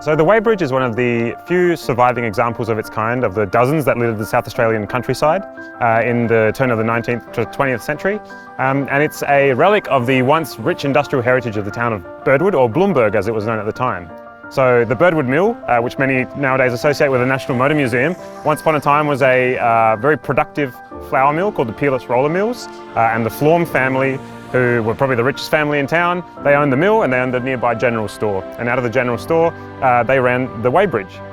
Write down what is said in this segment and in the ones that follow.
So the Weighbridge is one of the few surviving examples of its kind of the dozens that littered the South Australian countryside in the turn of the 19th to 20th century. And it's a relic of the once rich industrial heritage of the town of Birdwood, or Bloomberg as it was known at the time. So the Birdwood Mill, which many nowadays associate with the National Motor Museum, once upon a time was a very productive flour mill called the Peerless Roller Mills, and the Florm family, who were probably the richest family in town, they owned the mill and they owned the nearby general store. And out of the general store, they ran the Weighbridge.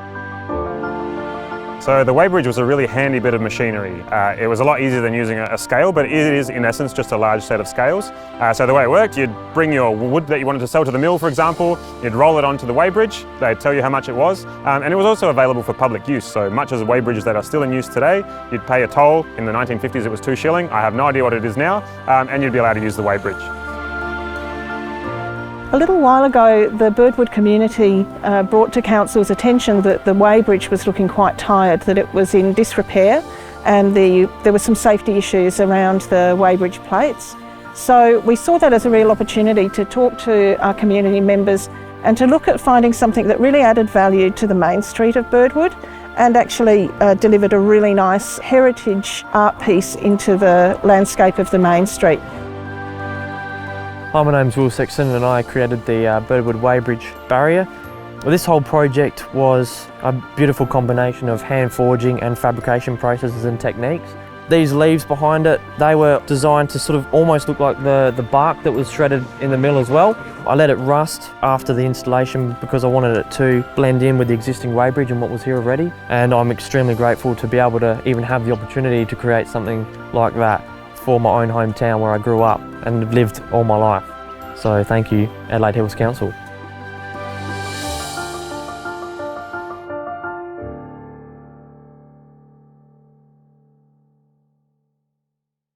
So the Weighbridge was a really handy bit of machinery. It was a lot easier than using a scale, but it is in essence just a large set of scales. So the way it worked, you'd bring your wood that you wanted to sell to the mill, for example, you'd roll it onto the Weighbridge, they'd tell you how much it was, and it was also available for public use. So much as the Weighbridges that are still in use today, you'd pay a toll. In the 1950s it was 2 shilling, I have no idea what it is now, and you'd be allowed to use the Weighbridge. A little while ago, the Birdwood community brought to Council's attention that the Weighbridge was looking quite tired, that it was in disrepair, and there were some safety issues around the Weighbridge plates. So we saw that as a real opportunity to talk to our community members and to look at finding something that really added value to the main street of Birdwood and actually delivered a really nice heritage art piece into the landscape of the main street. Hi, my name's Will Sexton and I created the Birdwood Weighbridge barrier. Well, this whole project was a beautiful combination of hand forging and fabrication processes and techniques. These leaves behind it, they were designed to sort of almost look like the bark that was shredded in the mill as well. I let it rust after the installation because I wanted it to blend in with the existing Weighbridge and what was here already. And I'm extremely grateful to be able to even have the opportunity to create something like that for my own hometown where I grew up and have lived all my life. So thank you, Adelaide Hills Council.